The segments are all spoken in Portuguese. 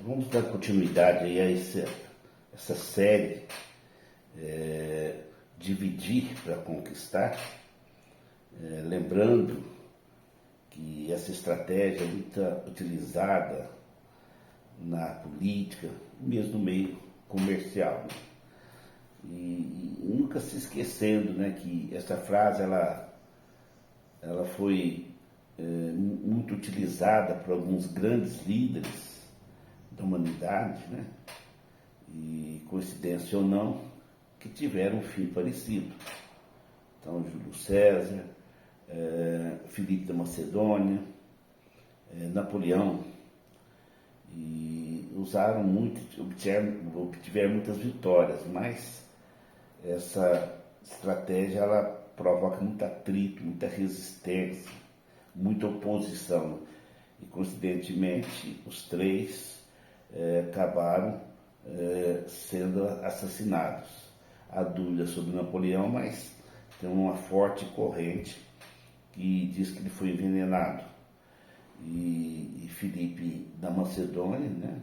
Vamos dar continuidade aí a essa série, Dividir para Conquistar, lembrando que essa estratégia é muito utilizada na política, mesmo no meio comercial, né? E nunca se esquecendo, né, que essa frase ela foi muito utilizada por alguns grandes líderes da humanidade, né? E coincidência ou não, que tiveram um fim parecido. Então, Júlio César, Filipe da Macedônia, Napoleão, e usaram muito, obtiveram muitas vitórias, mas essa estratégia ela provoca muito atrito, muita resistência, muita oposição. E coincidentemente os três acabaram sendo assassinados. Há dúvida sobre Napoleão, mas tem uma forte corrente que diz que ele foi envenenado. E Filipe da Macedônia, né?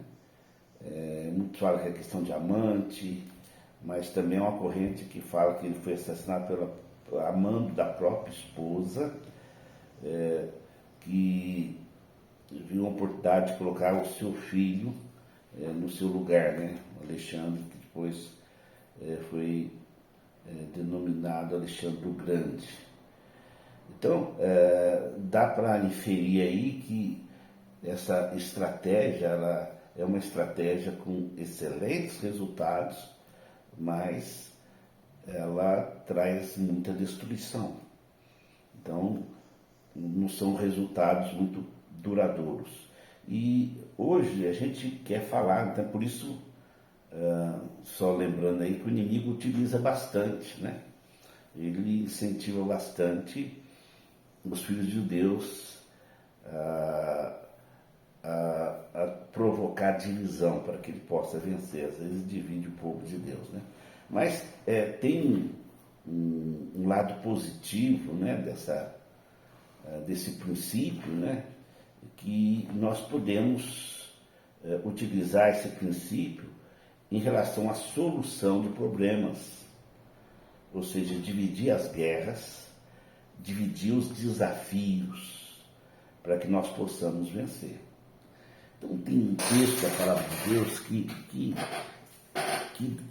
Muitos falam que é questão de amante, mas também é uma corrente que fala que ele foi assassinado amando da própria esposa, que viu uma oportunidade de colocar o seu filho no seu lugar, né? Alexandre, que depois foi denominado Alexandre o Grande. Então, dá para inferir aí que essa estratégia ela é uma estratégia com excelentes resultados, mas ela traz muita destruição. Então, não são resultados muito duradouros. E hoje a gente quer falar, então por isso, só lembrando aí que o inimigo utiliza bastante, né? Ele incentiva bastante os filhos de Deus a provocar divisão para que ele possa vencer. Às vezes divide o povo de Deus, né? Mas tem um lado positivo, né, desse princípio, né, que nós podemos utilizar esse princípio em relação à solução de problemas, ou seja, dividir as guerras, dividir os desafios para que nós possamos vencer. Então tem um texto da palavra de Deus que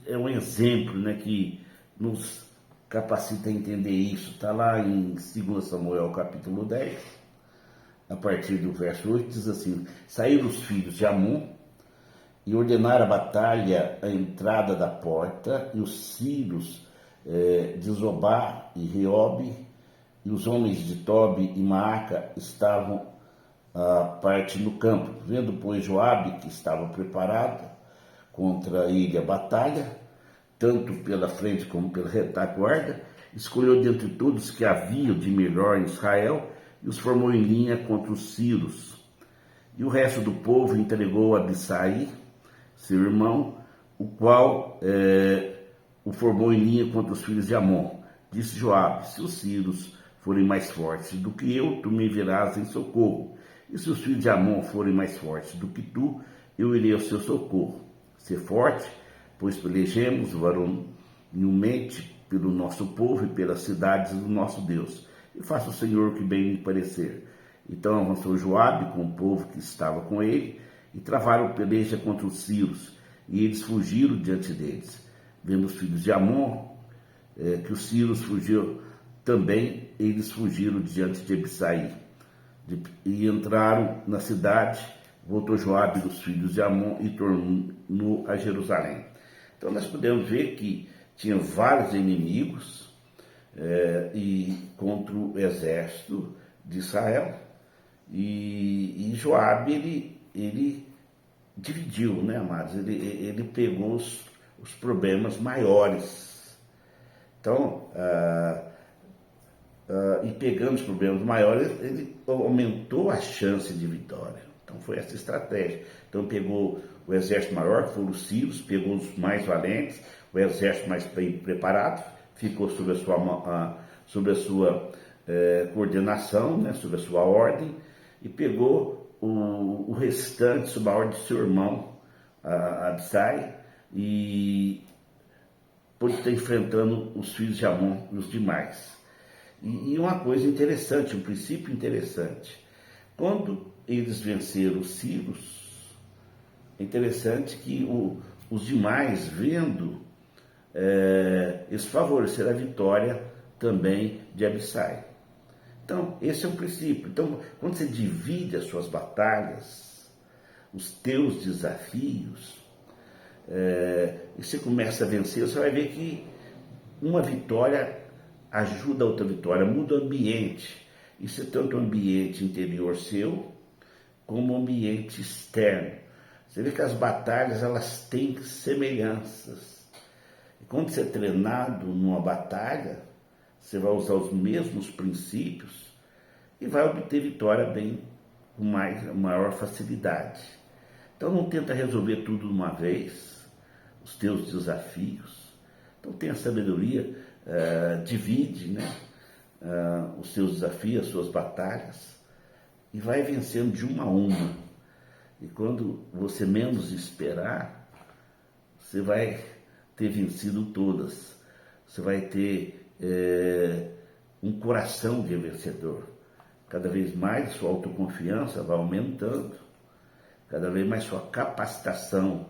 é um exemplo, né, que nos capacita a entender isso. Está lá em 2 Samuel capítulo 10, a partir do verso 8, diz assim: saíram os filhos de Amon e ordenaram a batalha à entrada da porta, e os filhos de Zobá e Reobe, e os homens de Tobi e Maaca estavam à parte no campo. Vendo, pois, Joabe que estava preparado contra ele a batalha, tanto pela frente como pela retaguarda, escolheu dentre todos que havia de melhor em Israel e os formou em linha contra os sírios. E o resto do povo entregou a Abissai, seu irmão, o qual o formou em linha contra os filhos de Amon. Disse Joabe: se os sírios forem mais fortes do que eu, tu me virás em socorro. E se os filhos de Amon forem mais fortes do que tu, eu irei ao seu socorro. Ser forte, pois pelejemos varonilmente pelo nosso povo e pelas cidades do nosso Deus, e faça o Senhor o que bem lhe parecer. Então avançou Joabe com o povo que estava com ele, e travaram peleja contra os sírios, e eles fugiram diante deles. Vendo os filhos de Amon que os sírios fugiram também, eles fugiram diante de Abissai, e entraram na cidade. Voltou Joabe dos filhos de Amon e tornou a Jerusalém. Então nós podemos ver que tinha vários inimigos e contra o exército de Israel, e Joabe ele dividiu, né, amados? Ele pegou os problemas maiores. Então, e pegando os problemas maiores, ele aumentou a chance de vitória. Então foi essa estratégia. Então pegou o exército maior, que foram os sírios, pegou os mais valentes, o exército mais bem preparado, ficou sob a sua coordenação, né, sob a sua ordem, e pegou o restante sob a ordem de seu irmão, Absai, e por estar enfrentando os filhos de Amon e os demais. E uma coisa interessante, um princípio interessante, quando eles venceram os sírios, é interessante que os demais, vendo, eles favoreceram a vitória também de Abissai. Então, esse é um princípio. Então, quando você divide as suas batalhas, os teus desafios, e você começa a vencer, você vai ver que uma vitória ajuda a outra vitória, muda o ambiente. Isso é tanto o ambiente interior seu, como o ambiente externo. Você vê que as batalhas, elas têm semelhanças. E quando você é treinado numa batalha, você vai usar os mesmos princípios e vai obter vitória bem com maior facilidade. Então não tenta resolver tudo de uma vez, os teus desafios. Então tenha sabedoria, divide, né, os seus desafios, as suas batalhas, e vai vencendo de uma a uma. E quando você menos esperar, você vai ter vencido todas. Você vai ter um coração de vencedor. Cada vez mais sua autoconfiança vai aumentando, cada vez mais sua capacitação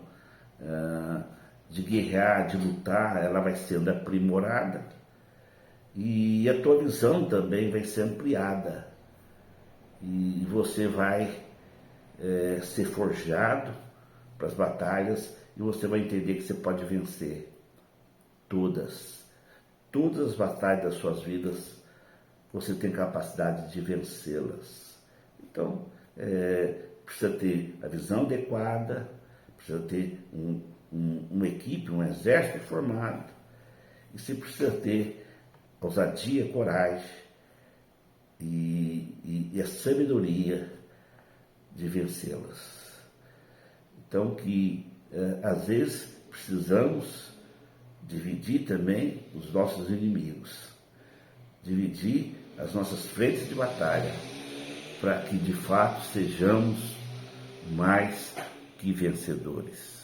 de guerrear, de lutar, ela vai sendo aprimorada, e a tua visão também vai ser ampliada, e você vai ser forjado para as batalhas, e você vai entender que você pode vencer todas as batalhas das suas vidas. Você tem capacidade de vencê-las. Então, precisa ter a visão adequada, precisa ter uma equipe, um exército formado, e você precisa ter ousadia, coragem e a sabedoria de vencê-las. Então, que às vezes precisamos dividir também os nossos inimigos, dividir as nossas frentes de batalha, para que de fato sejamos mais que vencedores.